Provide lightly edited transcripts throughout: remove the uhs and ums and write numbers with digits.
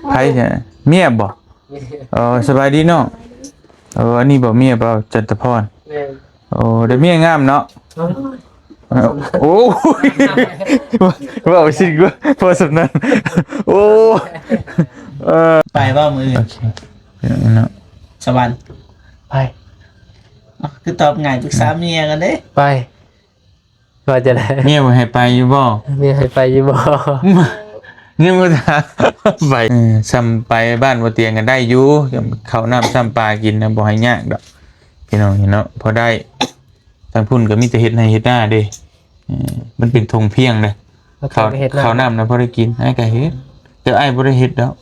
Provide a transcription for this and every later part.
ไผเนี่ยเมียบ่สบายดีเนาะอันนี้บ่เมียบ่จันทพรได้เมียงามเนาะโอ้ยว่าสิว่าพอสำนั้นโอ้ไปว่ามือโอเคเนาะสวรรค์ไปคือตอบง่ายปรึกษาเมียกันเด้ไปว่าจะได้เมียบ่ให้ไปอยู่บ่เมียให้ไปอยู่บ่นี่มันไปซ้ำไปบ้านบ่เตียงกันได้อยู่ข้าวน้ำซ้ำปลากินนะบ่ให้ยากดอกพี่น้องเนาะพอได้ทางพุ่นก็มีแต่เฮ็ดให้เฮ็ดหน้าเด้มันเป็นธงเพียงเลยข้าวน้ำนะพอได้กินไอ้ก็เฮ็ดแต่ไอ้บ่ได้เฮ็ดดอก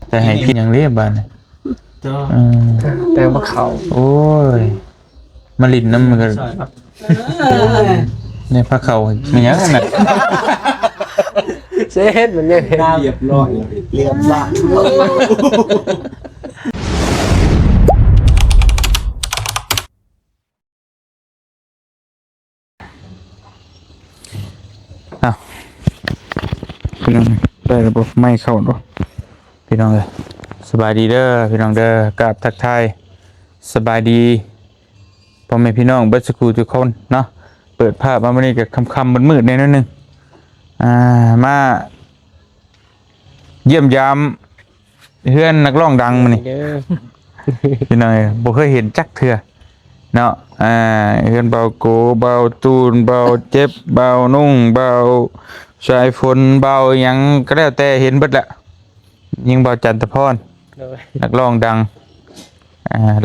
แต่ให้กินอย่างเรียบบ้านน่ะแต่ว่าเขาโอ้ยมาลิ้นน้ำมันก็เนี่ยพระเขามันยังน่ะเซ็ตมันยังเรียบร้อยเรียบร้อยพี่น้องได้ระบบไม่เข้าเนาะพี่น้องเลยสบายดีเด้อพี่น้องเด้อกราบทักทายสบายดีพ่อแม่พี่น้องเบิดสกูทุกคนเนาะเปิดภาพมาวันนี้กับคำมืดๆในนั้นนึงมาเยี่ยมยามเพื่อนนักร้องดังมานี่พี่น้องบ่เคยเห็นจักเถื่อเนาะเพื่อนเบาโกเบาตูนเบาเจ็บเบานุ่งเบาชายฝนเบายังก็แล้วแต่เห็นเบิดละยิงเบาจันทพรนักร้องดัง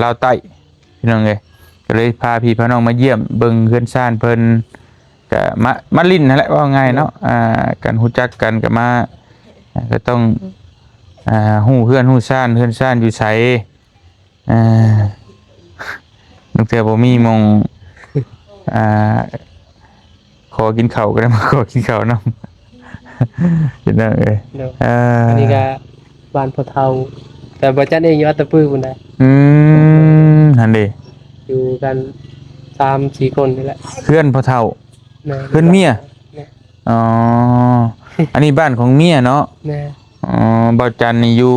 ลาวใต้พี่น้องก็เลยพาพี่พาน้องมาเยี่ยมเบิ่งเพื่อนซ่านเพิ่นก็มาลิ้นนั่นแหละว่าง่ายเนาะกันฮู้จักกันก็มาก็ต้องฮู้เพื่อนฮู้ซ่านอยู่ไสนึกแต่บ่มีมงขอกินข้าวก็ได้มาขอกินข้าวนำเห็นได้อันนี้ก็บ้านพ่อเฒ่าแต่บ่จัดเองอยู่อัตตปื้อพุ่นได้นั่นดิอยู่กัน3-4คนนี่แหละเพื่อนพ่อเฒ่าเพื่อนเมียอ๋ออันนี้บ้านของเมียเนาะบ่จันนี่อยู่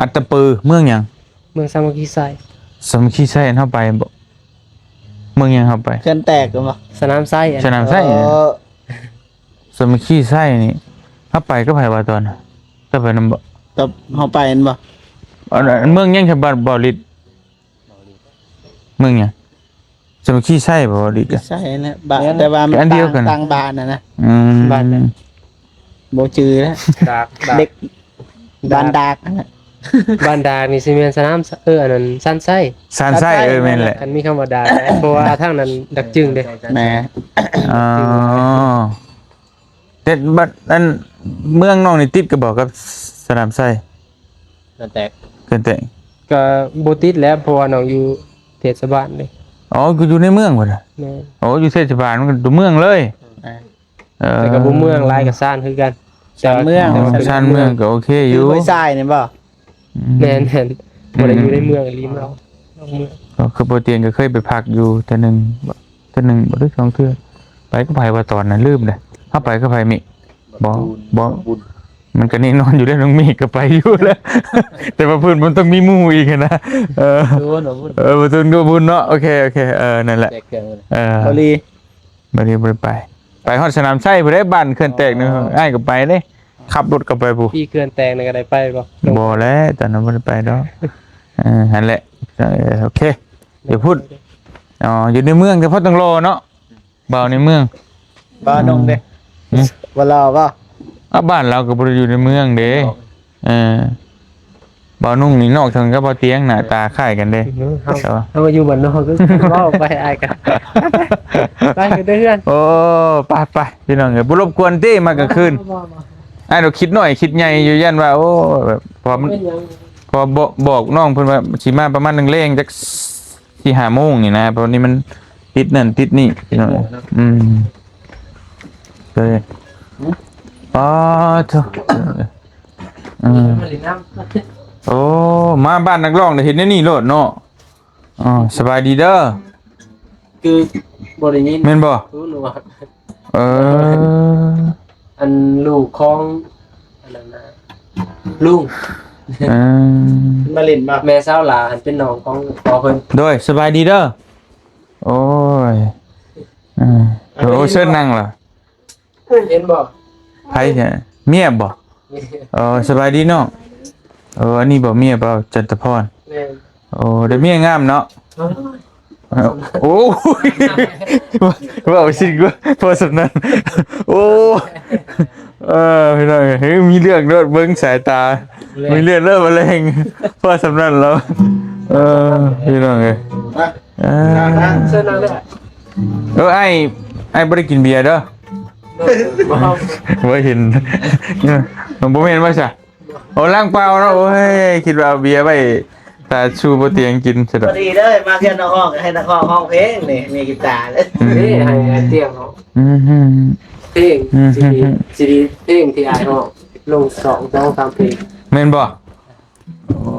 อัตตปือเมืองหยังเมืองสามัคคีไสสามัคคีไสเฮาไปบ่เมืองหยังเฮาไปเขื่อนแตกกันบ่สนามไสสนามไสสามัคคีไสนี่เฮาไปก็ไผว่าตอนก็ไปนำบ่ตบเฮาไปนั่นบ่เมืองยังฉบับบ่ลิดเมืองหยังสามัคคีไสบ่ลิดใช่นะบ้านแต่ว่ามันต่างบ้านนะบ้านนั้นบ่จือแล้วเด็กบ้านดากบ้านดากนี่สิแม่นสนามอันนั้นซันไส้แม่นแหละอันมีคำว่าดากเพราะว่าทางนั้นดักจึงเด้แหมแต่บัดอันเมืองน้องนี่ติดก็บอกกับสนามไส้เขื่อนแตกก็บ่ติดแล้วเพราะว่าน้องอยู่เทศบาลเลยกูอยู่ในเมืองพุ่นน่ะอยู่เทศบาลมันก็อยู่เมืองเลยแต่ก็บ่เมืองหลายก็ซ่านคือกันชานเมืองก็โอเคอยู่ห้วยทรายนี่บ่แม่นบ่ได้อยู่ในเมืองริมเราเมืองก็คือบ่เตียงก็เคยไปพักอยู่แต่นึงบ่ได้2เทื่อไปก็ไปว่าตอนนั้นลืมเด้เฮาไปก็ไปมิบ่มันก็นี่นอนอยู่แล้วน้องมีก็ไปอยู่แล้วแต่ว่าเพิ่นมันต้องมีหมู่อีกนะบ่ตุนก็บุญเนาะโอเคนั่นแหละบ่ลีบ่ไปฮอดสนามไส้บ่ได้บ้านเขื่อนแตกนึงอ้ายก็ไปเด้ขับรถก็ไปผู้พี่เขื่อนแตกนี่ก็ได้ไปบ่แล้วตอนนั้นบ่ได้ไปดอกนั่นแหละโอเคเดี๋ยวพูดอยู่ในเมืองแต่พอต้องรอเนาะบ่าวในเมืองบ้านงเด้บ่รอบ่บ้านเราก็บ่ได้อยู่ในเมืองเด้บ่าวนุ่งนี่นอกทางกับบ่เตียงหน้าตาคล้ายกันเด้เฮาอยู่บ้านนอกก็เว้าไปอ้ายกันไปกันเด้อเพื่อนโอ้ไปพี่น้องบ่รบกวนติมากลางคืนเราคิดหน่อยคิดใหญ่อยู่ยันว่าโอ้แบบพอบอกน้องเพิ่นว่าสิมาประมาณ1 เร่งจัก 4-5 โมงนี่นะเพราะนี่มันติดนั่นติดนี่พี่น้องเลยเถอะโอ้มาบ้านนักร้องได้เห็นในนี่โลดเนาะสบายดีเด้อคือบ่ได้ยินแม่นบ่อันลูกของอันนั้นนะ ลุง อืม มาเล่นบ่ แม่สาวหลาหันเป็นน้องของพ่อเพิ่น โดยสบายดีเด้อโอ้ยโอ้เชิญนั่งเหรอ เห็นบ่ ไผเนี่ยเมียบ่สบายดีเนาะอันนี้บ่เมียบ่จันทพร แม่น ได้เมียงามเนาะโอ้ยว่าสิว่าพอสำนั้นโอ้พี่น้องเฮ้ยมีเรื่องเด้อเบิ่งสายตามีเรื่องเริ่มมะเร็งพอสำนั้นแล้วพี่น้องเอ้ย เชิญนั่งเลย ไอ้บ่ได้กินเบียร์เด้อ บ่ บ่เห็นบ่เห็นว่าซะโอ้ล้างเปล่าเนาะโอ้ยคิดว่าเอาเบียร์ไว้ตาชูบ่เตียงกินซะด พ อ อก ดีเด้อมาเที่ยวนักห้องให้นักห้องเพลงนี่มีกีตาร์เลย นี่ให้เตียงเนาะ อืม เพลงซีดีเพลงที่อายเนาะลง2 3เพลง แม่นบ่โอ้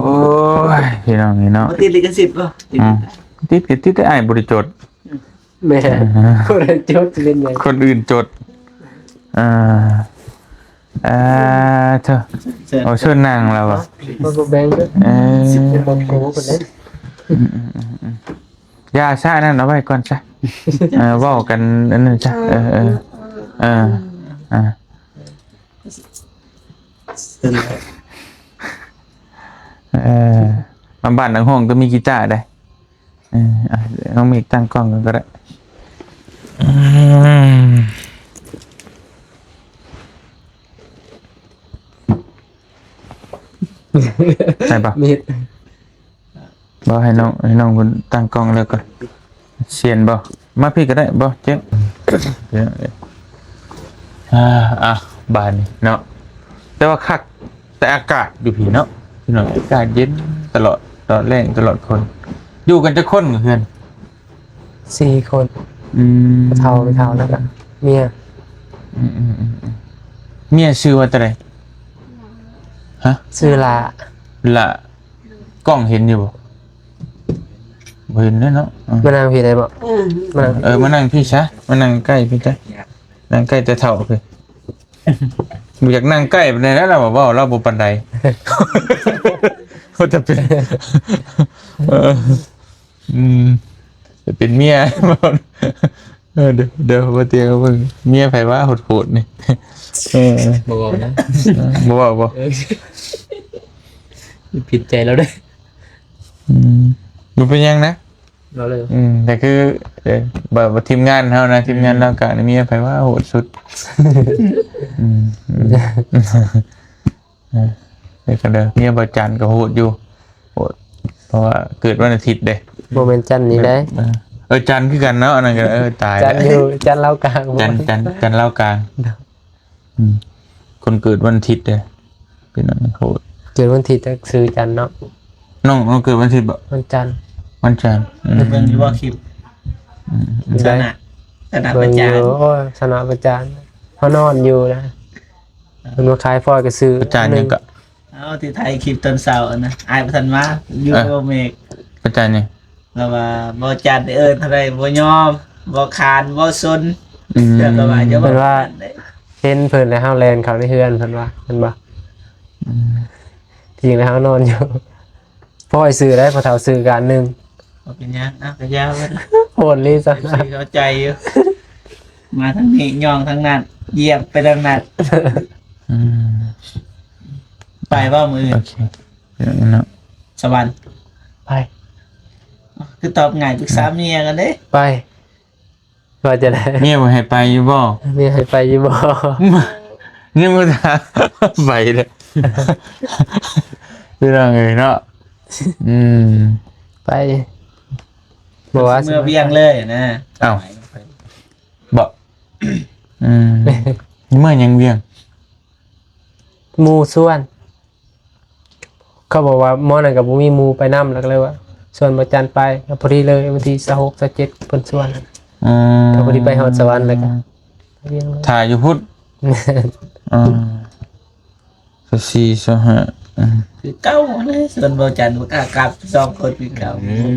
ยพี่น้องนี่เนาะ มันติดลิขสิทธิ์ป่ะ ติดได้อ้ายบ่ได้จด แม่คนจดเล่นไง คนอื่นจดอ่าเธอเอาเชิญนางแล้วอ่ะ บ่แบ่งเด้อเป็นบ่โกคนเล่น ยาซะนั่นเอาไว้ก่อนซะเว้ากันอันนั้นซะมาบ้านหลังห้องก็มีกีตาร์ได้น้องเมฆตั้งกล้องกันก็ได้ใช่ปะ มีด บ่ให้น้องคนตั้งกล้องแล้วก่อนเสียนบ่มาพี่ก็ได้บ่เจ๊บานนี่เนาะแต่ว่าคักแต่อากาศอยู่พี่เนาะพี่น้องอากาศเย็นตลอดแรงตลอดคนอยู่กันจะคนเพื่อน 4 คนเท่าไม่เท่าแล้วก็เมีย เมียชื่อว่าอะไรฮะ ชื่อลา ละกล้องเห็นอยู่บ่บ่เห็นเนาะ มานั่งพี่ได้บ่มานั่ง มานั่งพี่ซะมานั่งใกล้พี่จ้ะนั่งใกล้แต่เท่าคือบ่อยากนั่งใกล้ปานใดแล้วเราบอกว่าเราบ่ปานใดก็จะเป็นจะเป็นเมียเดี๋ยวบ่เตียงเพิ่งเมียไผว่าโหดๆนี่บ่บอกนะ บ่ว่าบ่ ผิดใจแล้วเด้อ มันเป็นยังนะ เราเลย แต่คือแบบทีมงานเฮานะทีมงานเรากะมีไผว่าโหดสุดเดี๋ยวกันเด้อเมียบ่จันก็โหดอยู่โหดเพราะว่าเกิดวันอาทิตย์เด้ โมเมนต์จันนี้ได้ จันคือกันเนาะอันนั้นก็ตาย จันอยู่จันเล่ากลาง จันเล่ากลางคนเกิดวันอาทิตย์เด้เป็นอันโหด เกิดวันที่จะซื้อจันเนาะ น้องเกิดวันอาทิตย์บ่ วันจันทร์ วันจันทร์ เบิ่งอยู่ว่าคลิปชนะป เบิ่ ระ งอ จาน ยู่โอ้ยสนามประจานเขานอนอยู่นะมันมาขายฟอยก็ซื้อ ประจานยังก็ เอาที่ไทยคลิปตอนเสาร์นะอายประทันมาอยู่บ่เมก ประจานยัง แล้วว่าบ่จัดเอิ้นเท่าใดบ่ยอมบ่คานบ่ซนแล้วก็ว่าจะบ่ เพิ่นว่าเห็นเพิ่นแล้วเฮาแลนเขาในเฮือนเพิ่นว่าเพิ่นบ่จริงแล้วเฮานอนอยู่ฟอยซื้อได้พอเฒ่าซื้อการนึง บ่เป็นหยังก็ยาวเว้ย โหดลีซะ สิเข้าใจอยู่มาทางนี้ย่องทางนั้นเหยียบไปทางนั้นไปบ่มื้อ โอเคเนาะ สวรรค์ ไป คือตอบง่ายปรึกษาเมียกันเด้ ไปว่าจะได้ เมียบ่ให้ไปอยู่บ่ มีให้ไปอยู่บ่ เนี่ยมันไปเลยพี่น้องเอ้ยเนาะไปบอกว่า เมื่อเวียงเลยนะ อ้าวบ่เมื่อยังเวียง หมู่ส่วน เขาบอกว่าหมอนั่นกับบ่มีหมู่ไปนำแล้วก็เลยว่าส่วนบ่จันไปก็พอดีเลยวันที่26 27เพิ่นส่วนก็พอดีไปฮอดสวรรค์แล้วก็เวียงเลย ถ่ายอยู่พุทธ4 คือเก้าเลยส่วนบ่จันทร์บ่กล้ากลับ2คนคือเก่า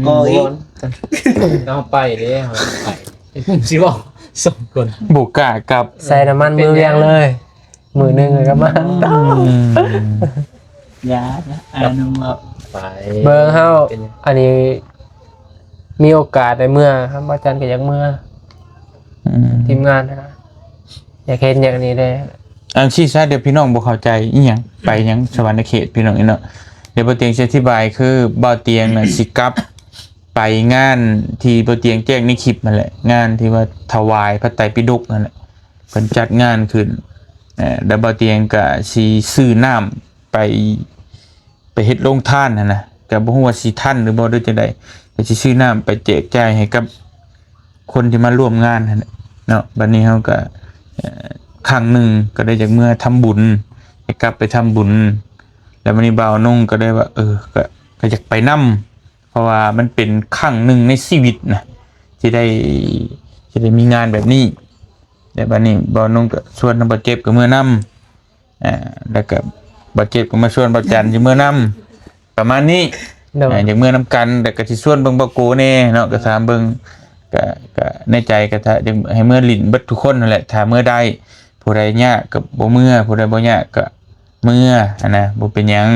โกอีก เอาไปเด้เอาไปสิบอก2คน 5บุกกะกับ ใส่น้ำมันมือเวียงเลยมือหนึงเลยก็มา ยาอานุมะ ไป เบิ่งเฮา เป็น อันนี้มีโอกาสได้เมื่อครับอาจารย์ก็อยากเมื่อ อืม ทีมงานนะอยากเห็นอย่างนี้ได้ อันที่ซะเดี๋ยวพี่น้องบ่เข้าใจอีหยังไปหยังสวรรค์เขตพี่น้องอีเนาะเดี๋ยวบ่เตียงจะอธิบายคือบ่เตียงน่ะสิกลับไปงานที่บ่เตียงแจ้งในคลิปนั่นแหละงานที่ว่าถวายพระไตรปิฎกนั่นแหละเพิ่นจัดงานขึ้นแล้วบ่เตียงก็สิซื้อน้ำไปเฮ็ดโรงทานนั่นน่ะก็บ่ฮู้ว่าสิทันหรือบ่ด้วยจังได๋ก็สิซื้อน้ำไปแจกจ่ายให้กับคนที่มาร่วมงานนั่นแหละเนาะบัดนี้เฮาก็ครั้งหนึ่งก็ได้จากเมื่อทำบุญให้กลับไปทำบุญแล้ววันนี้บ่าวนุ่งก็ได้ว่าก็อยากไปนํเพราะว่ามันเป็นครั้งหนึ่งในชีวิตนะที่ได้มีงานแบบนี้แต่บัดนี้บ่าวนุ่งก็ชวนบ่าวเจ็บก็เมื่อนํแล้วก็บ่าวเจ็บก็มาชวนบ่าวจันทร์อยู่เมื่อนํประมาณนี้ เดี๋ยว อย่างเมื่อนํกันแต่ก็สิชวนเบิ่งบ่โกแน่เนาะก็ถามเบิ่งก็ในใจก็ถ้าให้เมื่อลิ้นเบิดทุกคนนั่นแหละถ้าเมื่อใดผู้ใดยากก็บ่เมื่อผู้ใดบ่ยากก็เมื่อนะบ่เป็นหยัง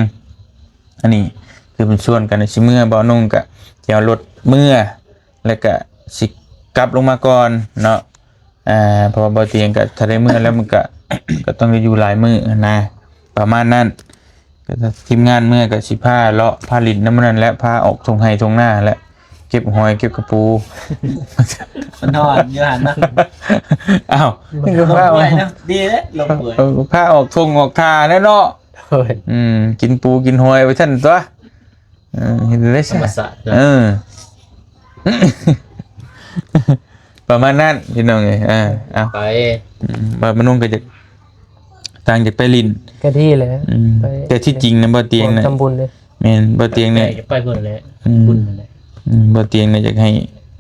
อันนี้คือเป็นส่วนกันสิเมื่อบ่นุ่งก็สิเอารถเมื่อแล้วก็สิกลับลงมาก่อนเนาะเพราะว่าบ่เตียงก็ถ้าได้เมื่อแล้วมันก็ ก็ต้องได้อยู่หลายมื้อนะประมาณนั้นก็ถ้าทีมงานเมื่อก็สิพาเลาะพาลิ้นน้ำนั้นและพาออกทงไห้ทงหน้าและเก็บหอยเก็บกระปู มันนอนอยู่หันนะ อ้าว ลงป่วยนะดีเลยลงป่วย ผ้าออกทงออกทาแน่เนาะ เฮ้ย กินปูกินหอยไว้ท่านตัวเห็นได้ ธรรม ใช่ ศาสตร์ ประมาณนั้นพี่น้องไงเอา ไป บ่มานุ่งก็จะต่างจากไปลิน ก็ที่เลย ไป แต่ที่จริงนะบ่เตียงนะ ทำบุญเลย แม่นบ่เตียงเนี่ย ไปเพิ่นแหละ อืม บุญนั่นแหละ บ่เตียงเนี่ยอยากให้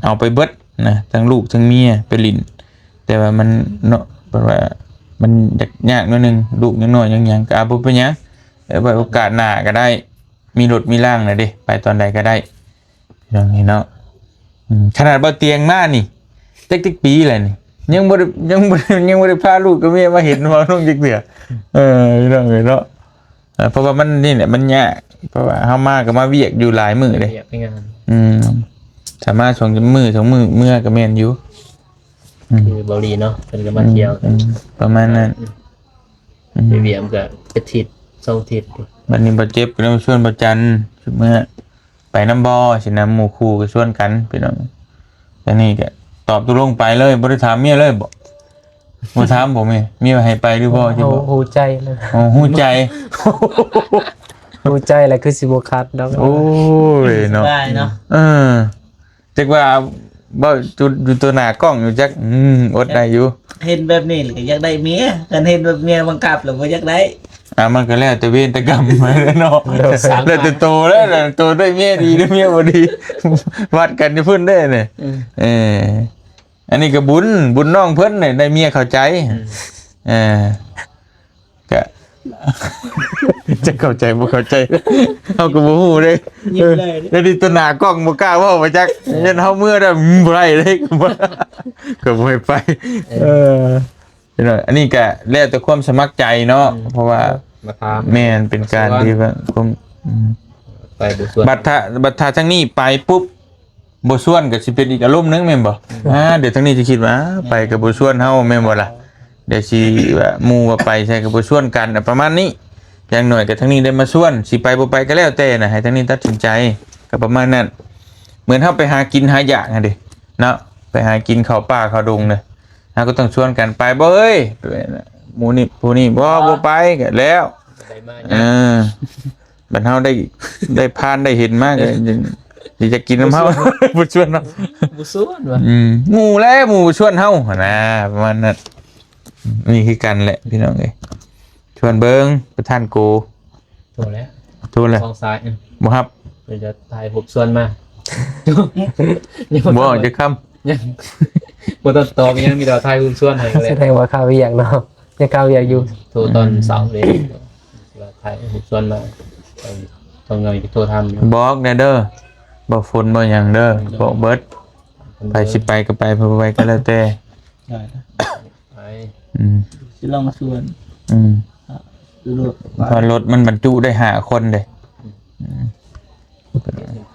เอาไปเบิดนะทั้งลูกทั้งเมียไปลินแต่ว่ามันเนาะเพราะว่ามันยากหน่อยนึงลูกยังน้อยยังหยังก็บ่เป็นหยังไว้โอกาสหน้าก็ได้ มีรถมีร่างน่ะเด้ไปตอนใดก็ได้อย่างนี้เนาะขนาดบ่เตียงมานี่จักปีแล้วนี่ยังบ่ได้พาลูกกับเมียมาเห็นว่าน้องจักเทื่อพี่น้องเอ้ยเนาะเพราะว่ามันนี่แหละมันยากเพราะว่าเฮามาก็มาเวียกอยู่หลายมื้อเด้ อยากไปงาน สามารถ2มื้อ2มื้อเมื่อก็แม่นอยู่ คือเบาหลีเนาะเพิ่นก็มาเที่ยวกัน ประมาณนั้น ไปเวียมก็อาทิตย์2อาทิตย์ บัดนี้บ่เจ็บก็เลยมาชวนบ่จันทร์เมื่อไปน้ำบ่อสินะหมู่คู่ก็ชวนกันพี่น้องแต่นี่ก็ตอบตกลงไปเลยบ่ได้ถามเมียเลยบ่ถามผมเมียให้ไปหรือบ่สิบ่ หูใจเลย อ๋อฮู้ใจ หูใจแหละคือสิบคัดดอก โอ้ยเนาะ ได้เนาะ จักว่าบ่จุดอยู่ตัวหน้ากล้องอยู่จักอดได้อยู่ เห็นแบบนี้ก็อยากได้เมียกันเห็นแบบเมียบังคับหรือว่าอยากได้ มันก็แล้วแต่เวรแต่กรรมเนาะแล้วแต่โตแล้วโตได้เมียดีได้เมียบ่ดี วัดกันที่เพิ่นได้เนี่ยอันนี้ก็บุญน้องเพิ่นเนี่ยได้เมียเข้าใจก็ จะเข้าใจบ่เข้าใจเฮาก็บ่ฮู้เด้ ยิ้มเลย แล้วนี่ตัวหน้ากล้องบ่กล้าเว้าว่าจักยันเฮาเมื่อได้บ่ได้เลยก็บ่ให้ไปพี่น้องอันนี้ก็แล้วแต่ความสมัครใจเนาะเพราะว่า มาถาม แม่นเป็นการที่ว่าผม ไปบุญส่วน บัตรทั้งนี้ไปปุ๊บบ่ส่วนก็สิเป็นอีกอารมณ์หนึงแม่นบ่เดี๋ยวทั้งนี้สิคิดว่าไปกับบ่ส่วนเฮาแม่นบ่ล่ะเดี๋ยวสิว่าหมู่ว่าไปใช่กับบ่ส่วนกันประมาณนี้อย่างน้อยก็ทั้งนี้ได้มาส่วนสิไปบ่ไปก็แล้วแต่นะให้ทั้งนี้ตัดสินใจก็ประมาณนั้นเหมือนเฮาไปหากินหาหยากอะดิเนาะไปหากินข้าวป่าข้าวดงเนี่ยเฮาก็ต้องชวนกันไปบ่เอ้ยหมู่นี่ผู้นี้บ่ไปก็แล้ว ได้มา บัดเฮาได้ผ่านได้เห็นมากเลยจะกินน้ำเฮา บ่ชวนเนาะ บุญส่วนว่ะ หมู่ชวนเฮาหั่นนะประมาณนั้นนี่คือกันแหละพี่น้องเอ้ยชวนเบิ่งประธานโก โตแล้ว โทษเลย ทองซ้าย บ่ครับ เดี๋ยวจะถ่ายหุบส่วนมา บ่จะค้ำ ยังบ่ต้องตอบยังมีแต่ถ่ายหุบส่วนให้ก็ แส เลย ดงว่าข้าวอยากเนาะยังข้าวอยากอยู่ โทรตอนเสาร์เลยว่าถ่ายหุบส่วนมาต้องเงยโทรทำ บอกแน่เด้อบ่ฝนบ่หยังเด้อบอกเบิดไปสิไปก็ไปเพิ่นบ่ไปก็แล้วแต่ ได้นะ ไป อืม สิลองชวน อืม เพราะรถมันบรรจุได้5คนเด้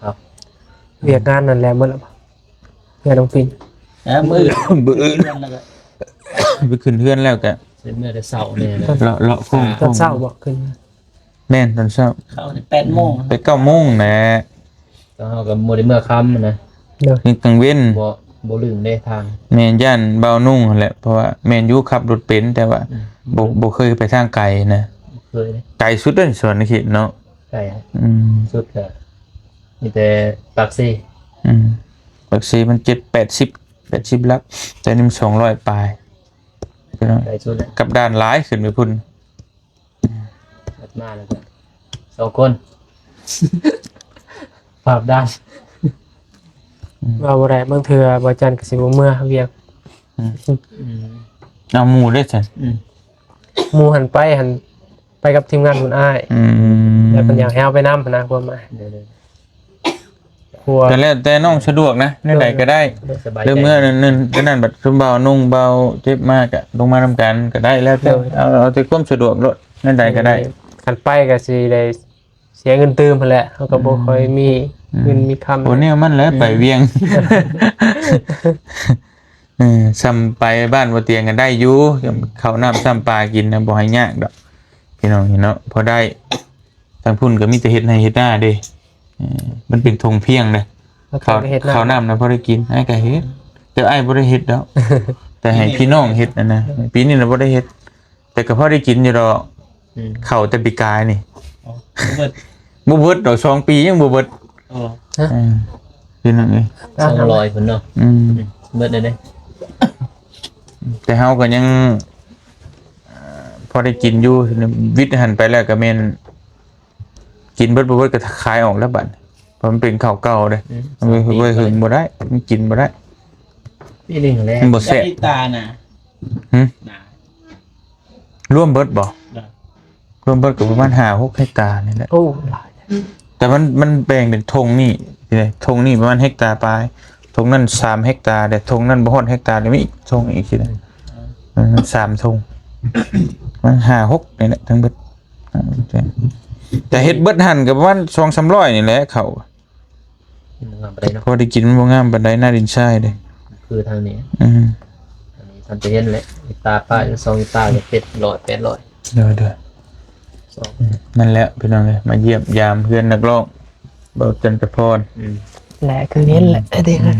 ครับ เวียกงานนั่นแหละหมดแล้วบ่เฮียน้องปิง แล้วมือ บื้อไปขึ้นเฮือนแล้วก็ เส้นเมื่อได้เสาเนี่ยนะ เลาะโค้ง ตอนเช้าบ่ขึ้น แม่นตอนเช้า เข้าใน8 โมง ไป9 โมงนะ ก็เฮากับโมได้เมื่อค่ำนะ เด้อ นี่กลางเว้น บ่ลืมได้ทาง แม่นย่านเบานุ่งนั่นแหละเพราะว่าแม่นอยู่ขับรถเป็นแต่ว่าบ่เคยไปทางไกลนะ เคยเลย ไกลสุดเลยส่วนนี้คิดเนาะ ใช่ อืม สุดก็มีแต่ปากซี่ บักซีมัน80ลักแต่นี่มัน200ปลายพี่น้อง ใกล้สุดแล้ว กับด้านหลายขึ้นไปพุ่น ถัดมาแล้วก็2 คนภาพด้าน ว่าบ่ได้บางเทื่อบ่จันก็สิบ่เมื่อเวียก เอาหมู่ได้ซั่น หมู่หันไปกับทีมงานคุณอ้ายแล้วเพิ่นอยากให้เอาไปนำนะความหมาย เดี๋ยว ครัว แต่แล้วแต่น้องสะดวกนะในใดก็ได้ ๆสบาย เรื่อง ใจ เมื่อนั้นก็นั่นบัดซุมเบานุ่งเบาเจ็บมากอะลงมานำกันก็ได้แล้วแต่เอาแต่ความสะดวกรถในใดก็ได้ คันไปก็สิได้เสียเงินตืมพุ่นแหละเขาก็บ่ค่อยมีเงินมีคำ โอ้เนี่ยมันแล้วไปเวียงซ้ำไปบ้านบ่เตียงกันได้อยู่ข้าวน้ำซ้ำปลากินนะบ่ให้ยากดอกพี่น้องเนาะพอได้ทางพุ่นก็มีแต่เฮ็ดให้เฮ็ดหน้าเด้มันเป็นธงเพียงเด้ แล้วก็ ข้าว เฮ็ด ข้าวน้ำนะพอได้กินไอ้ก็เฮ็ดแต่ไอ้บ่ได้เฮ็ดดอกแต่ให้พี่น้องเฮ็ดนะปีนี้น่ะบ่ได้เฮ็ดแต่ก็พอได้กินอยู่ดอก เข้าแต่ปีกายนี่ เบิด บ่เบิดดอก2 ปียังบ่เบิด โอ้ พี่น้องเอ้ย 200พุ่นเนาะเบิดได้เด้ แต่เฮาก็ยังพอได้กินอยู่วิทย์หันไปแล้วก็แม่นกินเบิดบ่เบิดก็ขายออกแล้วบัดเพราะมันเป็นข้าวเก่าเด้มันบ่หึงบ่ได้มันกินบ่ได้ พี่ลิงแล้ว มันบ่ แซ่ แซ่ บบ ตาน่ะ หึ น่ะ รวมเบิดบ่รวมเบิดก็ประมาณ5-6 เฮกตาร์นี่แหละ โอ้หลาย แต่มันแบ่งเป็นธงนี่ธงนี่ประมาณเฮกตาร์ปลายธงนั้น3 เฮกตาร์แต่ธงนั้นบ่ฮอดเฮกตาร์เดี๋ยวมีอีกธงอีกทีนึงมัน3 ธงมัน5-6นี่แหละทั้งเบิดแต่เฮ็ดเบิดหั่นก็ประมาณ200-300นี่แหละเขา งามไปได้เนาะ พอได้กินมันบ่งามปานใดหน้าดินทรายเด้ คือทางนี้ อันนี้ ทันจะเห็นแหละตาป้าจะ2ตาจะ700 800 เด้อนั่นแหละพี่น้องเอ้ยมาเยี่ยมยามเพื่อนนักร้องเบาจันทพร แหละคือเห็นแหละไอ้เด็กน่ะ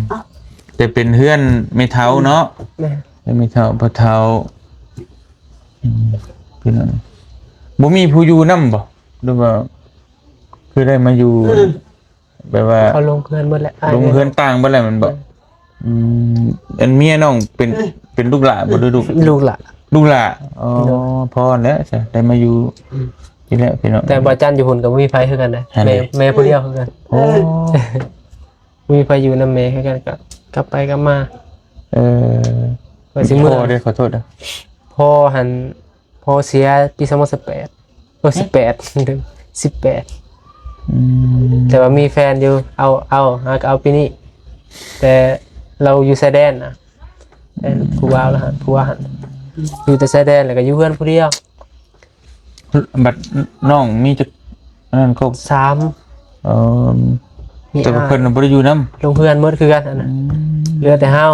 แต่เป็นเพื่อนไม่เท้าเนาะ แม่ ไม่เท้าพอเท้าพี่น้องบ่มีผู้อยู่นำบ่หรือว่าคือได้มาอยู่แบบว่า เขาลงเพื่อนหมดแหละอ้าย ลงเฮือนต่างบ่แล้วมันบ่อันเมียน้องเป็นลูกหลานบ่หรือลูก ลูกหล่ะ ลูกหลานอ๋อพอแล้วจ้ะได้มาอยู่ที่แล้วพี่น้อง แต่บ่จันอยู่หุ่นก็บ่มีไผคือกันนะ อันไหน แม่ผู้เดียวคือกัน โอ้ บ่มีไผอยู่นำแม่คือกันก็กลับไปกลับมา เออ ว่าสิมื้อ พ่อได้ขอโทษนะ พ่อหันพ่อเสียปี2018ก็18 แต่ว่ามีแฟนอยู่เอาปีนี้แต่เราอยู่ชายแดนนะแต่ผู้ว่าแล้วฮะผู้ว่าหันอยู่แต่ชายแดนแล้วก็อยู่เพื่อนผู้เดียว บัดน้องมีจักอันนั้นครบ 3 เอ่อ มี แต่ว่า อ้าย เพิ่นน่ะบ่ได้อยู่นำ ลงเพื่อนหมดคือกันอันนั้นเหลือแต่เฮา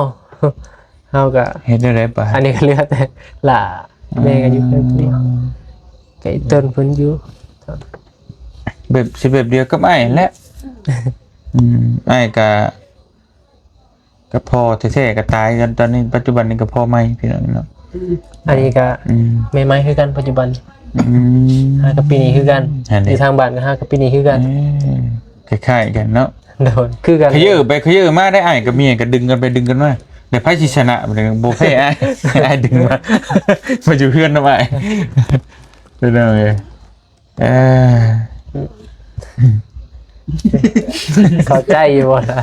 เฮาก็ เฮ็ดได้ไดป่ะ อันนี้ก็เหลือแต่หล่าแม่ก็อยู่เพื่อนผู้เดียวก็อีต้นเพิ่นอยู่ แบบสิแบบเดียวกับอ้ายนั่นแหละอ้ายก็พ่อแท้ๆก็ตายกันตอนนี้ปัจจุบันนี้ก็พ่อใหม่พี่น้องเนาะ อันนี้ก็ อืม แม่ไม้คือกันปัจจุบัน อืม หากับปีนี้คือกัน อันนี้ ที่ทางบ้านก็หากับปีนี้คือกัน คล้ายๆกันเนาะ โดนคือกัน ขยื้อไปขยื้อมาได้อ้ายกับเมียก็ดึงกันไปดึงกันมาเดี๋ยวไผสิชนะบ่ได้บ่แพ้อ้าย อ้ายดึงมามาอยู่เพื่อนนำอ้ายเป็นจังไงเออ เข้าใจอยู่บ่ล่ะ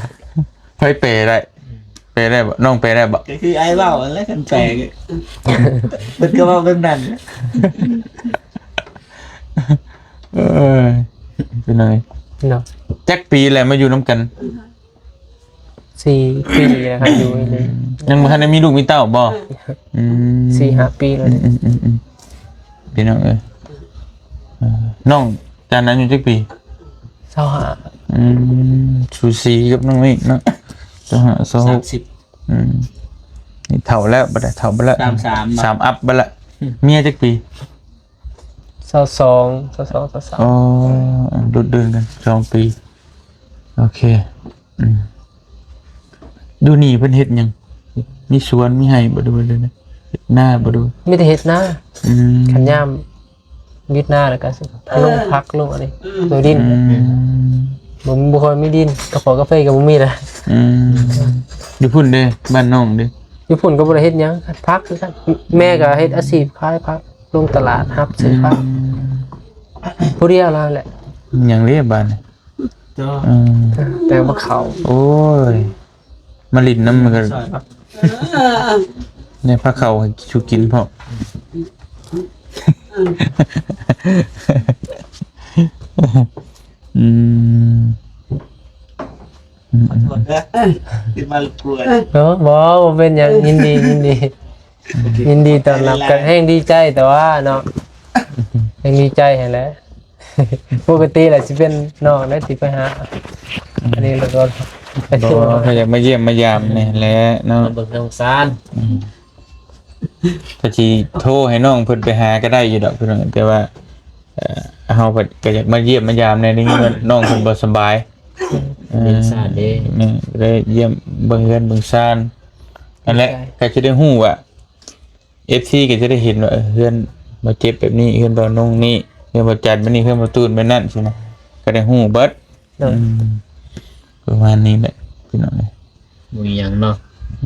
ไผเปได้บ่น้องเปได้บ่ ก็คือไอ้เว้าแล้วกันแปลกเบิดก็เว้าแบบนั้น เออเป็นไง เนาะ จักปีแหละมาอยู่น้ำกัน 4 ปีนะครับอยู่เลย ยังบ่ทันได้มีลูกมีเต้าบ่ 4-5 ปีเลย พี่น้องเอ้ย น้องจานนั้นอยู่จักปี เศร้าหา สูสีกับน้องนี่เนาะ26 30 นี่เฒ่าแล้วบ่ได้เฒ่าบ่ละ 33 สามอัพบ่ละเมียจักปี เศร้าสองเศร้าสองเศร้าสาม อ๋อดุดเดินกัน2 ปีโอเคดูนี่เพิ่นเฮ็ดหยังมีสวนมีไร่บ่ดูเลยนะเฮ็ดหน้าบ่ดู มีแต่เฮ็ดหน้า ม ขันย่ามวิดหน้าแล้วก็สิลงพักลงอะไรโดยดินบ่ค่อยมีดินกระป๋อกาแฟก็บ่มีนะ อยู่พุ่นเด้บ้านน้องเด้ ญี่ปุ่นก็บ่ได้เฮ็ดหยังพักคือกันแม่ก็เฮ็ดอาชีพขายผักลงตลาดรับซื้อผักผู้เดียวแล้วแหละ หยังเรียบ้านนี่ เจ้า แต่บ่เข้า โอ้ยมาลินน้ำมันก็ ซอยครับ ในพระเขาให้ชูกินพออืม ขอโทษเด้อที่มารบกวน บ่เป็นหยังยินดีต้อนรับกันแฮงดีใจแต่ว่าเนาะแฮงดีใจหั่นแหละปกติแหละสิเป็นน้องได้สิไปหาอันนี้แล้วก็ บอกเขาอยากมาเยี่ยมมายามนี่แหละเนาะ มาเบิ่งทางซาน ก็สิโทรให้น้องเพิ่นไปหาก็ได้อยู่ดอกเพิ่นว่าแต่ว่าเฮาเพิ่นก็อยากมาเยี่ยมมายามในนี้น้องเพิ่นบ่สบาย เป็นซานเด้ นี่ได้เยี่ยมเบิ่งเฮือนเบิ่งซ่านนั่นแหละก็จะได้ฮู้ว่า FC ก็จะได้เห็นว่าเฮือนมาเจ็บแบบนี้เฮือนบ่นงนี่เฮือนบ่จัดแบบนี้เฮือนบ่ตูนแบบนั้นใช่ไหมก็ได้ฮู้เบิด เนาะ ประมาณนี้แหละพี่น้อง บ่มีหยังเนาะ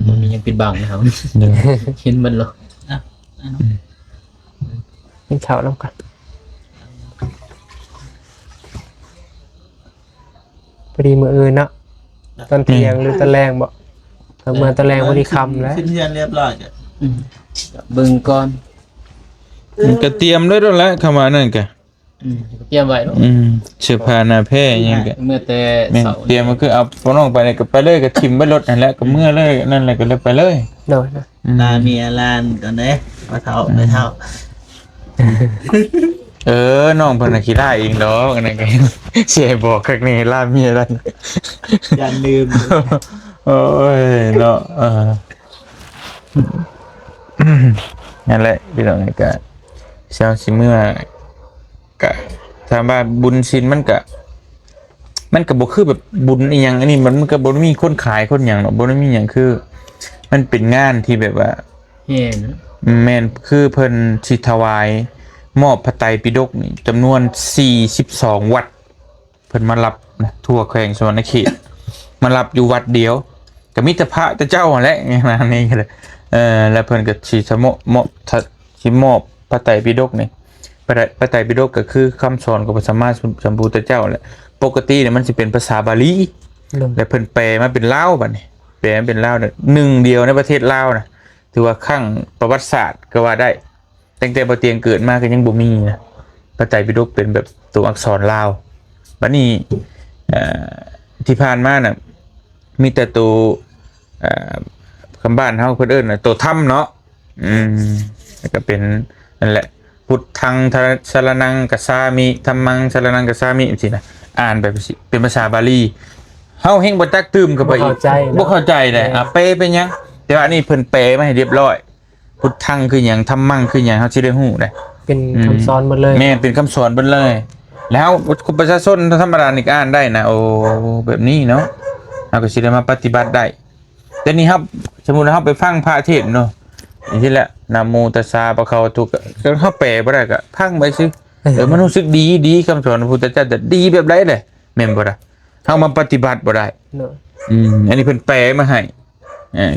บ่มีหยังปิดบังนะครับ เด้อ เห็นมันเหรอ กินข้าวนำกันพอดีมื้ออื่นเนาะตอนเที่ยงหรือตอนแรงบ่ถ้าเมื่อตอนแรงพอดีค่ำแล้ว ขึ้นเรือนเรียบร้อยจ้ะ เบิ่งก่อน มันก็เตรียมไว้แล้วแหละคำว่านั่นก็ เตรียมไว้เนาะ เสื้อผ้าหน้าแพร่หยังก็ เมื่อแต่ แม่น เสาร์ เตรียมมันคือเอาพอน้องไปเนี่ยก็ไปเลยก็ทิ่มไว้รถนั่นแหละก็เมื่อเลยนั่นแหละก็เลยไปเลย เนาะ ลาเมียลานก่อนเด้มาเท่าไปเท่า น้องเพิ่นน่ะขี้ล่าเองดอกอันนั้นก็ สิให้บอกคักนี่ล่าเมียแล้ว อย่าลืม โอ้ยเนาะนั่นแหละพี่น้องนี่ก็เช้าสิเมื่อก็ถามว่าบุญศีลมันก็บ่คือแบบบุญอีหยังอันนี้มันก็บ่มีคนขายคนหยังเนาะบ่ได้มีหยังคือ มันเป็นงานที่แบบว่า แห่นะ แม่นคือเพิ่นสิถวายมอบพระไตรปิฎกนี่จำนวน42วัดเพิ่นมารับนะทั่วแขวงสวรรณเขตมารับอยู่วัดเดียวก็มีแต่พระแต่เจ้าหั่นแหละอย่างนี้ก็เลยแล้วเพิ่นก็สิมอบพระไตรปิฎกนี่พระไตรปิฎกก็คือคำสอนของพระสัมมาสัมพุทธเจ้าแหละปกติเนี่ยมันสิเป็นภาษาบาลีแล้วเพิ่นแปลมาเป็นลาวบัดนี้แปลมาเป็นลาวเนี่ยหนึ่งเดียวในประเทศลาวนะถือว่าครั้งประวัติศาสตร์ก็ว่าได้ตั้งแต่บ่เตียงเกิดมาก็ยังบ่มีนะพระไตรปิฎกเป็นแบบตัวอักษรลาวบัดนี้ที่ผ่านมาน่ะมีแต่ตัวคำบ้านเฮาเพิ่นเอิ้นน่ะตัวถ้ำเนาะแล้วก็เป็นนั่นแหละพุทธังสรณังกัสสามิธัมมังสรณังกัสสามิจังซี่นะอ่านแบบเป็นภาษาบาลีเฮาเฮงบ่จักตื่มเข้าไปอีกบ่เข้าใจเลยเปเป็นหยังแต่ว่านี่เพิ่นแปลมาให้เรียบร้อยพุทธังคือหยังธัมมังคือหยังเฮาสิได้ฮู้ได้ เป็นคำสอนหมดเลย แม่เป็นคำสอนเบิดเลย แล้วคนประชาชนธรรมดานี่ก็อ่านได้นะโอ้แบบนี้เนาะเฮาก็สิได้มาปฏิบัติได้แต่นี่ครับสมมุติว่าเฮาไปฟังพระเทศน์เนาะอย่างที่แหละนะโมตัสสะภะคะวะโตก็เฮาแปลบ่ได้ก็พังไปซิมันรู้สึกดีคำสอนพระพุทธเจ้าแต่ดีแบบใดเลยแม่นบ่ล่ะเฮามาปฏิบัติบ่ได้ เนาะ อันนี้เพิ่นแปลมาให้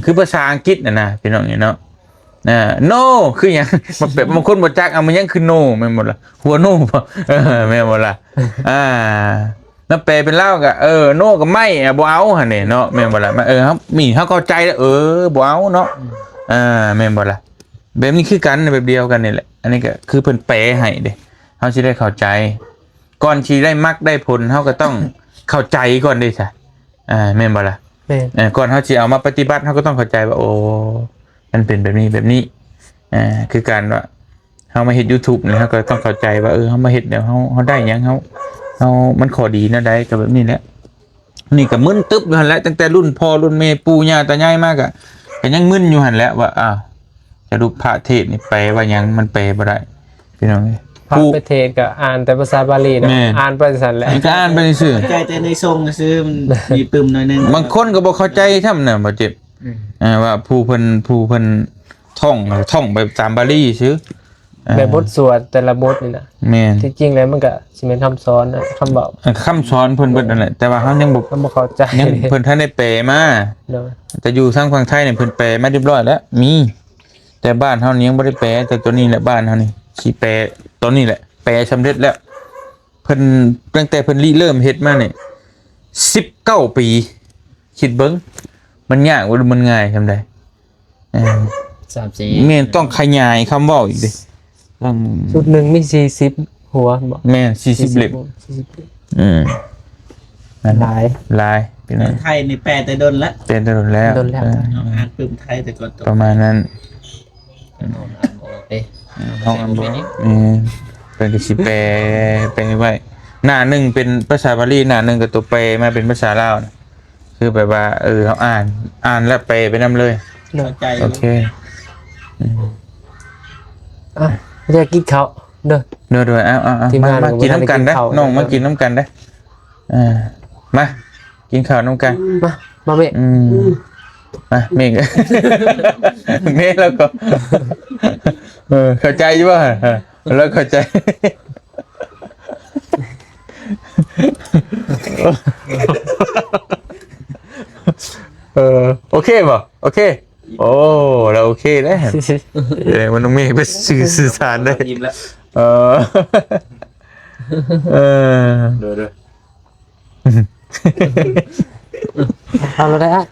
คือภาษาอังกฤษนะพี่น้องนี่เนาะno คือหยังมันแบบบางคนบ่จักเอามันยังคือ no แม่นบ่ล่ะหัว no บ่แม่นบ่ล่ะแล้วแปลเป็นลาวก็no ก็ไม่บ่เอาหั่นนี่เนาะแม่นบ่ล่ะครับมีเฮาเข้าใจแล้วบ่เอาเนาะแม่นบ่ล่ะแบบนี้คือกันแบบเดียวกันนี่แหละอันนี้ก็คือเพิ่นแปลให้เด้เฮาสิได้เข้าใจก่อนสิได้มรรคได้ผลเฮาก็ต้องเข้าใจก่อนเด้ซะแม่นบ่ล่ะ แม่น ก่อนเฮาสิเอามาปฏิบัติเฮาก็ต้องเข้าใจว่าโอ้มันเป็นแบบนี้คือการว่า เฮามาเฮ็ด YouTube นี่เฮาก็ต้องเข้าใจว่าเฮามาเฮ็ดแล้วเฮาได้หยังเฮามันข้อดีนะได้ก็แบบนี้แหละนี่ก็มึนตึ๊บอยู่หั่นแหละตั้งแต่รุ่นพ่อรุ่นแม่ปู่ย่าตายายมาก็ยังมึนอยู่หั่นแหละว่าอ้าวจะรูปพระเทศนี่แปลว่าหยังมันแปลบ่ได้พี่น้องเอ้ย พระประเทศก็อ่านแต่ภาษาบาลีนะ แม่ อ่านไปสั่นแหละ มันก็อ่านไปซื่อ ใจแต่ในทรงก็ซื้อมันมีปึมหน่อยนึง บางคนก็บ่เข้าใจท่ำน่ะบ่เจ็บว่าผู้เพิ่นท่องไปตามบาลีซื่อ แบบบทสวดแต่ละบทนี่นะ แม่น ที่จริงแล้วมันก็สิเป็นคำสอนนะคำบอก คำสอนเพิ่นเบิดนั่นแหละแต่ว่าเฮายังบ่ คำบอกเข้าใจ ยังเพิ่นทันได้แปลมา เนาะ แต่อยู่ทางฝั่งไทยเนี่ยเพิ่นแปลมาเรียบร้อยแล้วมีแต่บ้านเฮานี่ยังบ่ได้แปลแต่ตัวนี้แหละบ้านเฮานี่สิแปลตัวนี้แหละแปลสำเร็จแล้วเพิ่นตั้งแต่เพิ่นริเริ่มเฮ็ดมาเนี่ย19 ปีคิดเบิ่งมันยากบ่มันง่ายซำใด3-4แม่นต้องขยายคำเว้าอีกเด้ต้อง ชุดหนึ่งมี40หัวบอก แม่น40เล่ม 40 นั่น หลาย ลายพี่น้อง ไทยนี่แปลแต่ดนละ เป็นถนนแล้ว โดนแล้ว เอาอ่านปึมไทยแต่ก่อนตก ประมาณนั้น เด้ ห้องอันบ่เป็นกสิแปลไว้หน้าหนึ่งเป็นภาษาบาลีหน้าหนึ่งก็ตัวแปลมาเป็นภาษาลาวนะคือแบบว่าเขาอ่านแล้วแปลไปนำเลย เข้าใจ โอเค อ่ะไม่ได้กินเขาวเด้อ เด้อๆเอา ทีมงาน มากินน้ำกันได้ ผมไม่ได้กินข้าว น้องมากินน้ำกันได้มากินข้าวน้ำกัน มาเมะ มาเมฆ เมฆแล้วก็เข้าใจใช่ป่ะแล้วเข้าใจโอเคป่ะโอเคโอ้เราโอเคได้มันต้องเมฆไปสื่อสารได้ ยิ้มแล้ว เออ เด้อ เอาเราได้อ่ะ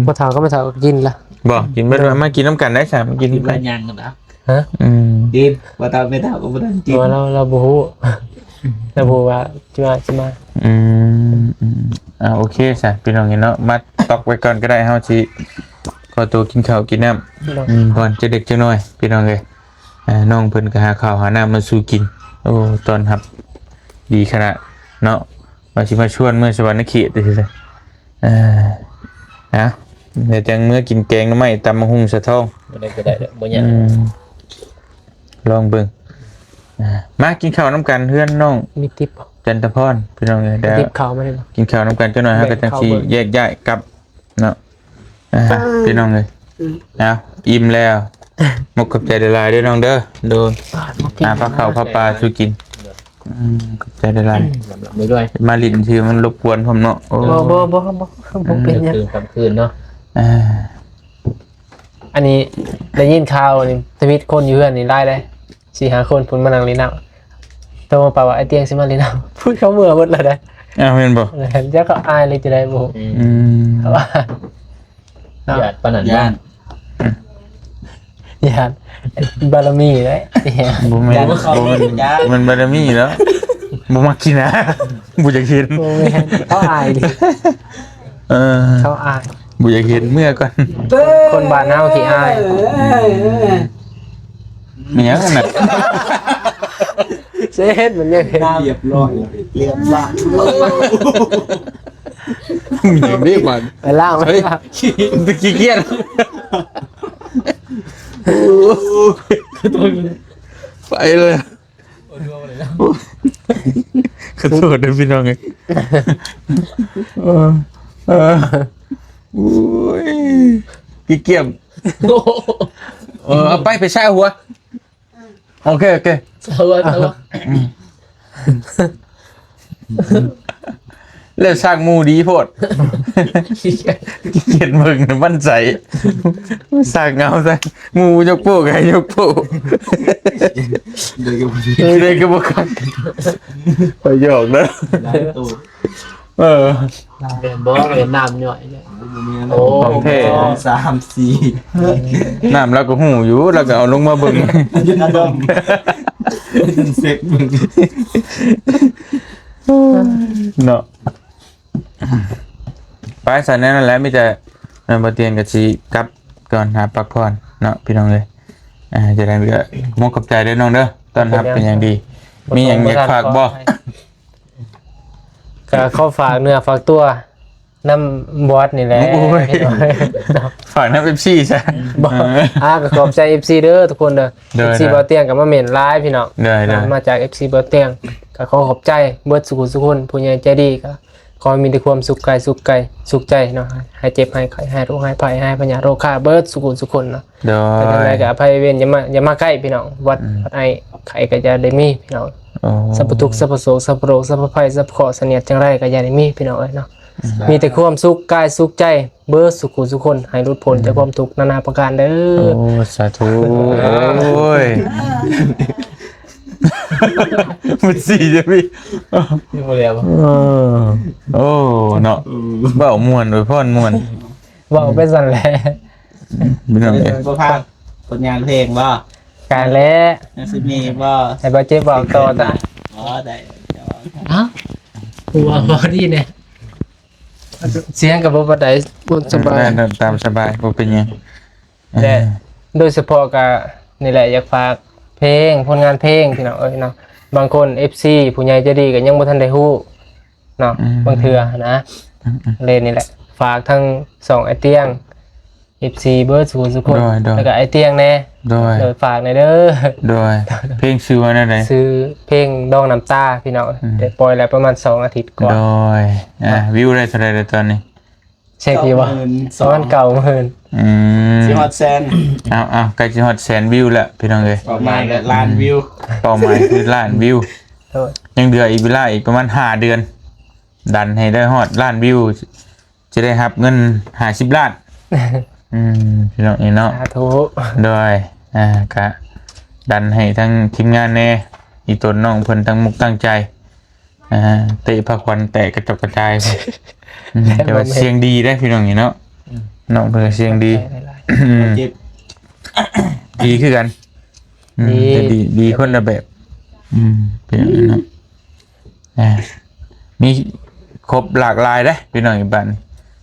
มาถามก็มาถามกินละ บอกกินมากินน้ำกันได้ใช่มากิน ยิ้ม น้ำกั แล้ว น ยังกันนะ ฮะ ดินว่าตาไม่เท่าก็บ่ได้กิน ตัวเราบูฮู้เราบูว่าจะมา โอเคใช่พี่น้องเนาะมาตอกไว้ก่อนก็ได้เฮาสิขอตัวกินข้าวกินน้ำก่อนจะเด็กจะน้อยพี่น้องเลยน้องเพิ่นก็หาข้าวหาน้ำมาสู่กินโอ้ตอนครับดีขนาดเนาะมาสิมาชวนเมื่อสวรรค์เขตเลยนะเดี๋ยวจังเมื่อกินแกงน้ำไหม้ตำมะฮุ่งสะท้อง บ่ได้ก็ได้บ่ยาก ลองเบิ่งมากินข้าวน้ำกันเพื่อนน้อง มีทิป จันทพรพี่น้องเลยเดี๋ยว ทิปเขาไม่ได้หรอ กินข้าวน้ำกันจังหน่อยฮะก็จังสิแยกย้ายกลับเนาะพี่น้องเลยเอาอิ่มแล้วมกกับใจละลายด้วยน้องเด้อโดนพาข้าวพาปลาสู่กินกับใจละลาย ลำด้วย มาลิ้นชื่อมันรบกวนผมเนาะโอ้ บ่เป็นยัง คืนกลางคืนเนาะ อันนี้ได้ยินข่าวนี่ทวิตคนอยู่เพื่อนนี่ได้เลย4-5 คนพุ่นมานั่งลิ้นน้ำตัวมาป่าว่าไอเตียงสิมาลิ้นน้ำพูดเขาเมื่อหมดเลยได้ เห็นบ่ เห็นเจ้าก็อายเลยจะได้บ่ เพราะว่า ญาติปานนั้น ย่าน ญาติบารมีเลย บ่แม่นมันบารมีแล้วบ่มักกินนะบ่อยากเห็น โอ้ยเขาอายดิเขาอาย บ่อยากเห็นเมื่อก่อน คนบ้านเฮาขี้อาย มีหยังกันน่ะ เซ็ดมันยังเห็น เรียบร้อยเรียบร้อย มีหยังดีกว่า ไปล่างไปล่าง ตะกี้เกียจไปเลยขอโทษด้วยพี่น้องไงอุ้ยกี่เกียมเอาไปใช้หัวโอเคสวัสดี เลิกสร้างมูดีโพดเขียนมึงมั่นใจสร้างเงาซะมูยกโป้ไงยกโป้เลยก็บอกกันไปหยอกนะ ได้ตู้ เป็นบ่เป็นน้ำย่อยเลย โอ้2 3 4 น้ำแล้วก็หูอยู่แล้วก็เอาลงมาเบิ่ง ยืนอารมณ์เซ็กมึง เนาะไปสันนั่นแหละไม่จะบ่เตียนกับชีกลับก่อนหาพักผ่อนเนาะพี่น้องเลย จะได้ก็มอบกับใจเด้อน้องเด้อต้อนรับเป็นอย่างดี มีอย่างอยากฝากบ่ ก็เข้าฝากเนื้อฝากตัวน้ำบอสนี่แหละ โอ้ย ฝากน้ำเอฟซีใช่ บอกก็ขอบใจ FC เด้อทุกคนเด้อ เด้อ FC บ่เตียงกับมาเม่นไลฟ์พี่น้อง ได้ได้ มาจาก FC บ่เตียงก็ขอขอบใจเบิดสุขสุขคนผู้ใหญ่ใจดีก็ขอให้มีแต่ความสุขกายสุขใจเนาะให้เจ็บให้ไข้ให้โรคให้ภัยให้ปัญญาโรคค่าเบิดสุขสุขคนเนาะ เด้อ แต่ทางใดก็อภัยเวรอย่ามาใกล้พี่น้องวัดไอไข่ก็จะได้มีพี่น้อง โอ้ สัพพทุกข์สัพพโศกสัพพโรคสัพพภัยสัพพเคราะห์เสนียดจังไรก็อย่าได้มีพี่น้องเอ้ยเนาะมีแต่ความสุขกายสุขใจเบิดสุขสุขคนให้หลุดพ้นจากความทุกข์นานาประการเด้อ โอ้สาธุโอ้ยมันสี่จะพี่ นี่บ่แล้ว โอ้เนาะเบ้ามวนโดยพ่อนมวน เว้าไปสั่นแหละ พี่น้องเอ้ย บ่พักผลงานเพลงบ่ การแล้ว สิมีบ่ ให้บ่เจ็บเว้าต่อตา อ๋อได้เดี๋ยว เอ้าหัวบ่ดีเนี่ยเสียงก็บ่ปานใดบ่สบาย ได้ตามสบายบ่เป็นหยัง และโดยเฉพาะก็นี่แหละอยากฝากเพลงผลงานเพลงพี่น้องเอ้ยเนาะบางคน FC ผู้ใหญ่ใจดีก็ยังบ่ทันได้ฮู้เนาะบางเทื่อนะเลยนี่แหละฝากทั้ง2ไอเตียง FC เบิร์ดสุคนแล้วก็ไอเตียงแน่ โดย โดยฝากในเด้อ โดยเพลงชื่อว่าอะไร ซื้อเพลงดองน้ำตาพี่น้องได้ปล่อยแล้วประมาณ2อาทิตย์ก่อน โดยวิวได้เท่าไหรแล้วตอนนี้ เช็คอยู่ว่าประมาณ90,000 สิฮอดแซน เอาใกล้จะฮอดแสนวิวแล้วพี่น้องเอ้ย ประมาณล้านวิว เป้าหมายคือล้านวิว โทษ ยังเหลืออีกเวลาอีกประมาณ5 เดือน ดันให้ได้ฮอดล้านวิว จะได้รับเงิน50 ล้านพี่น้องเอ้ยเนาะ สาธุ โดยก็ดันให้ทั้งทีมงานแน่อีตนน้องเพิ่นทั้งมุกตั้งใจเตะผักควันแตกกระจกกระจายแต่ว่าเสียงดีได้พี่น้องนี่เนาะน้องเพิ่นก็เสียงดี เจ็บ ดีคือกันแต่ดีคนละแบบเป็นอย่างนั้นเนาะมีครบหลากหลายได้พี่น้องอีกบ้าน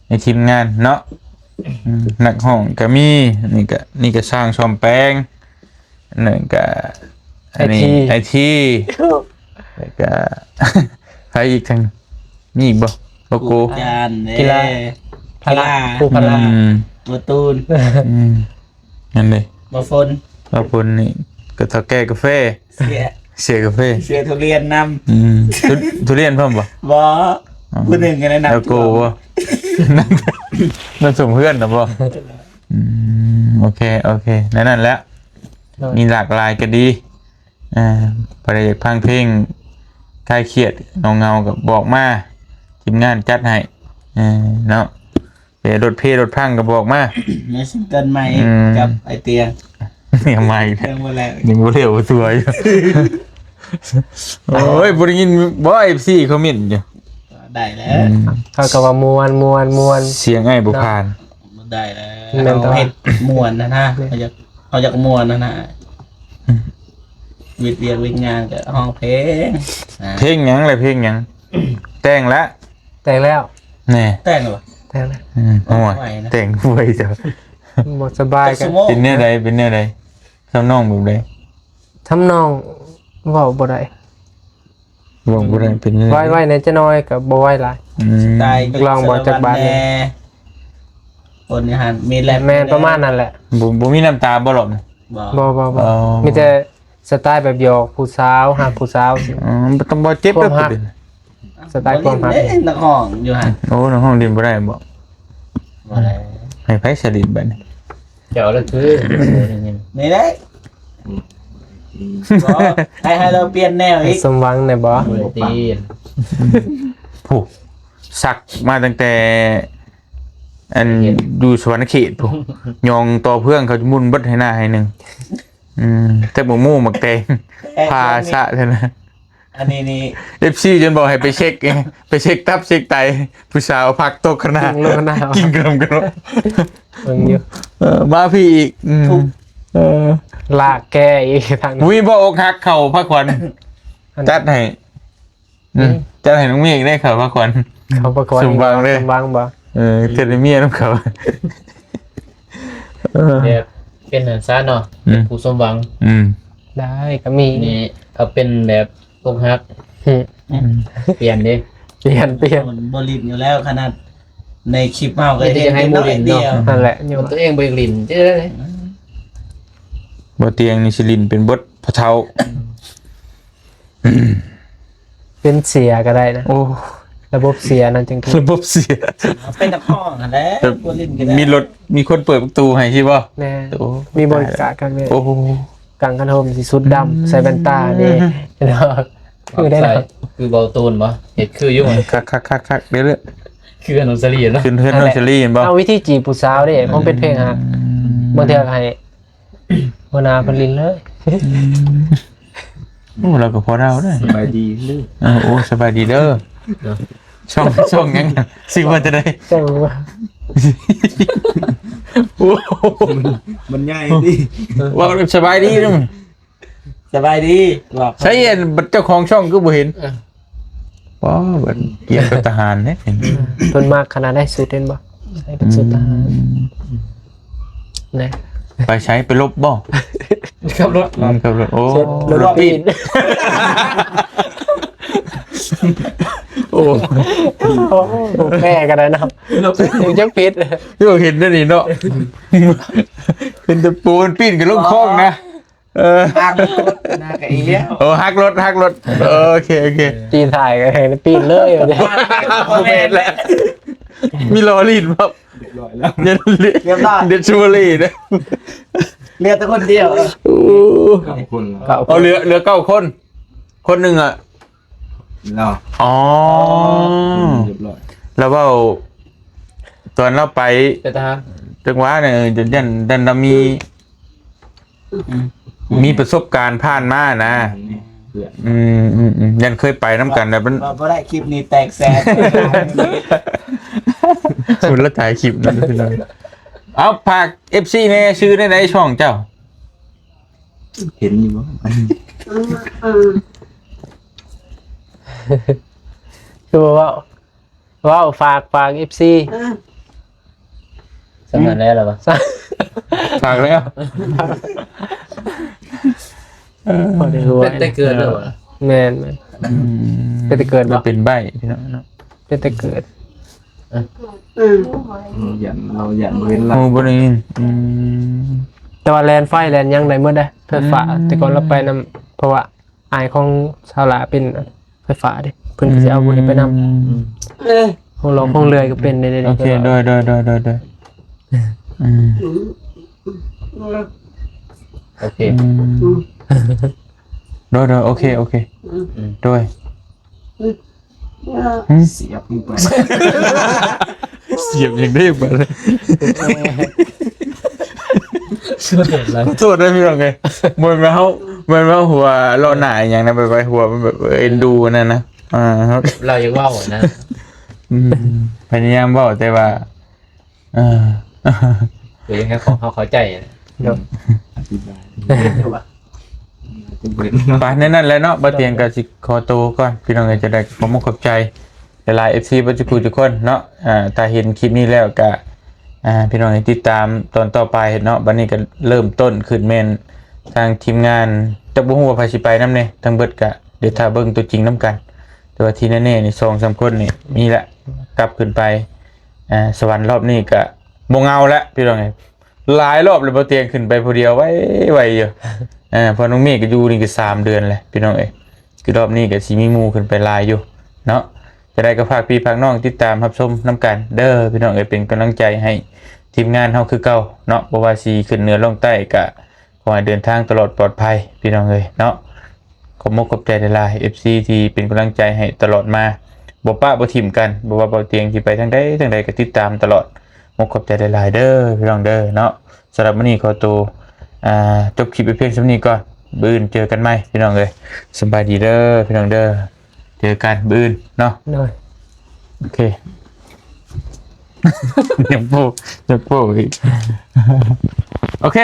ในทีมงานเนาะนักห้องก็มีนี่ก็สร้างซ่อมแปลงนั่นก็อันนี้ไอทีแล้วก็ ใครอีกทางมีอีกบ่โลโก้ จาน กีฬาพละผู้พละ บ่ตูน นั่นเลย บ่ฝน ขอบคุณนี่ก็เท่าแก่กาแฟ เสีย กาแฟ เสียทุเรียนนำ ทุเรียนเพิ่มบ่ บ่ผู้หนึ่งกันแนะนำ แล้วโก้บ่นั่นส่งเพื่อนนะบ่โอเคนั่นแหล้วมีหลากหลายก็ดีไปได้พังเพลงคลายเครียดเงากับบอกมาทีมงานจัดให้เนาะไปรถพังก็บอกมา ในซิงเกิลใหม่กับไอเตียง ยังไม่ เรื่องบ่แล้ว ยังบ่เร็วสวยอยู่โอ้ยบ่ได้ยินบ่ FC เขาเม่นอยู่ ได้แล้ว เขาก็ว่ามวน เสียงไอ้บ่ผ่าน ได้แล้วเอาเฮ็ดม่วนนะเขาอยากม่วนนะวิทย์เรียนวิญญาณกับห้องเพลง เพลงหยังเลยเพลงหยังแต่งละ แต่งแล้ว แน่ แต่งเหรอ แต่งแล้ว โอ้ย ไหวนะ แต่งป่วยจ้ะ บ่สบายกัน เป็นแนวใดทำน้องแบบใด ทำนองเว้าบ่ได้ บอกบ่ได้เป็นยังไง ไว้ในจะน้อยก็บ่ไหวหลาย ได้ ลองบอกจากบ้านเนี่ย คนนี้หันมีแล แม่นประมาณนั้นแหละ บ่มีน้ำตาบ่หรอก บอก บ่ อ๋อ มีแต่สไตล์แบบหยอกผู้สาวหาผู้สาวสิ บ่ต้องบ่เจ็บเด้อ ความรัก ประเด็น สไตล์ความรัก เล่นนักห้องอยู่หัน โอ้น้องห้องดินบ่ได้บ่ บ่ได้ ให้ไผสลิดบัดนี้ เดี๋ยวแล้วคือ นี่ได้บอกให้เราเปลี่ยนแนวอีก สมหวังในบ่ ตีน ผู้สักมาตั้งแต่อันอยู่สวรรณเขตผู้ยองต่อเพื่องเขาจะมุ่นเบิดให้หน้าให้หนึงแต่บ่มู่หมักแตงพาซะเท่านั้น อันนี้นี่ FC จนบอกให้ไปเช็คไปเช็คตับเช็คไตผู้สาวพักตกขนาด ลงหน้า กินกระม เบิ่งอยู่ มาพี่อีกลากแกอีกทางนั้น วิบ่อกหักเข่าพักควันจัดให้จัดให้น้องเมฆได้เข่าพักควัน เขาประกวด สมหวังเลย สมหวังบ่ เทเลเมียน้องเขา เนี่ย เป็นซะเนาะเป็นผู้สมหวัง อืม ได้ก็มี นี่เอาเป็นแบบอกหัก อืม เปลี่ยนดิ เปลี่ยน มันบริบอยู่แล้วขนาดในคลิปเมาก็ ไม่ได้ เห็น ให้ ให้ โม น้อ เด ย ล เดียว นั่นแหละอยู่ ตัวเองไปกลิ่นเจ๊เลย บ่เตียงนี่สิลินเป็นบทพะเทา เป็นเสียก็ได้นะ โอ้ ระบบเสียนั่นจริง ระบบเสีย เป็นนักห้องนั่นแหละบริบกันได้ มีรถมีคนเปิดประตูให้ใช่ป่ะ ๆแน่ โอ้ มีบริการกันเลย โอ้โห กางกันโฮมสีสุดดำใส่แว่นตานี่เนาะคือได้ ใส่ แล้ว คือเบาตูนบ่เห็ดคืออยู่ คักเดี๋ยว คืออนนสลีเนาะ ขึ้นเทือนน้องเชอรี่เห็นป่ะ เอาวิธีจีบผู้สาวดิคงเป็นเพลงฮะบางเทื่อก็ให้วนาเพิ่นลินเลย โอ้เราก็พอเดาได้ สบายดีลืม โอ้สบายดีเด้อช่องยังสิว่าจะได้ จังว่า โอ้ มันใหญ่ดิ ว่าสบายดีนึง สบายดีบอก ใช่เจ้าของช่องก็บ่เห็นว้าวบัดเกี่ยวกับทหารเนี่ย เพิ่นมากขนาดได้สุดเห็นบ่ใส่เป็นสุดทหารนะ ไปใช้ไปลบบ่ ขับรถ ครับโอ้ รถปีน โอ้ โอ้แม่ก็ได้เนาะถึงจังปิด พี่เห็นนั่นนี่เนาะเป็นตะปูนปิ้นกับลูกคองนะอ้างรถหน้ากับอีเลี้ยว โอ้ฮักรถโอเค ตีถ่ายก็เห็นปีนเลยเดี๋ยว โอเคแหละมีลอรีนป่ะ เรียบร้อย เด็ดชูรีนะ เรียกแต่คนเดียว เอาเหลือ9 คนคนหนึ่งอ่ะ เรา อ๋อ เรียบร้อย แล้วว่าตอนเราไป เป็นทหาร จังหวะเนี่ยดันเรามีประสบการณ์ผ่านมานะ เพื่อน ยันเคยไปน้ำกันแต่มัน พอได้คลิปนี้แตกแสน คุณละถ่ายคลิปนั่นคืออะไรเอาฝาก FC ในชื่อในช่องเจ้า เห็นอยู่มั้ง คือว่าฝาก FC สำนักแล้วหรอปะ ฝากแล้ว พอได้รู้ เป็นแต่เกิดแล้ว แม่นเป็นแต่เกิดบ่ เป็นใบพี่น้องเนาะ เป็นแต่เกิด เราหยันเว้น โอ้ ละ บริน แต่ว่าแลนไฟแลนยังได้เมื่อได้ไฟฟ้าแต่ก่อนเราไปนำเพราะว่าอายของชาวลาเป็นไฟฟ้าดิเพิ่นก็สิเอาบ่ได้ไปนำของเราของเรือก็เป็นได้ โอเคโดยโอเค โดยโอเคโดย เสียบลงไป เสียบอย่างได้แบบเลย ช่วยอะไร ขอโทษนะพี่น้องไงมันมาหัวรอหน่ายอย่างนั้นไปหัวมันแบบเอ็นดูนั่นนะครับ เรายังว่านะ พยายามบอกแต่ว่า คือยังแค่ของเขาเข้าใจ เดี๋ยว อธิบายจะเว้น ไปนั่นแหละเนาะบาเตียงกับสิคอโตวก่อนพี่น้องจะได้ผมขอบใจหลายๆ FC บัจจุกุทุกคนเนาะถ้าเห็นคลิปนี้แล้วก็พี่น้องติดตามตอนต่อไปเนาะบัดนี้ก็เริ่มต้นขึ้นแม่นทางทีมงานจะบ่ฮู้ว่าไผสิไปนำเนี่ยทั้งเบิดก็เดี๋ยวถ้าเบิ่งตัวจริงนํกันแต่ว่าที่แน่ๆนี่2-3คนนี่มีละกลับขึ้นไปสวรรค์รอบนี้ก็บ่เงาแล้วพี่น้องหลายรอบเลยบ่เตียงขึ้นไปผู้เดียวไว้อยู่พอน้องเมฆก็อยู่นี่ก็3 เดือนเลยพี่น้องคือรอบนี้ก็สิมีหมู่ขึ้นไปหลายอยู่เนาะจะได้ก็ฝากพี่ฝากน้องติดตามรับชมนํกันเด้อพี่น้องเป็นกำลังใจให้ทีมงานเฮาคือเก่าเนาะบ่ว่าสิขึ้นเหนือลงใต้ก็ขอให้เดินทางตลอดปลอดภัยพี่น้องเนาะขอบคุณใจหลายๆ FC ที่เป็นกำลังใจให้ตลอดมาบ่ปะบ่ทิ่มกันบ่ว่าบ่เตียงสิไปทางใดก็ติดตามตลอดขอบใจหลายๆเด้อพี่น้องเด้อเนาะสำหรับมื้อนี้ขอตัวจบคลิปไปเพียงเท่านี้ก่อนมื้ออื่นเจอกันใหม่พี่น้องสบายดีเด้อพี่น้องเด้อเจอกันมื้ออื่นเนาะ หน่อย โอเค ยังโป้อีกโอเค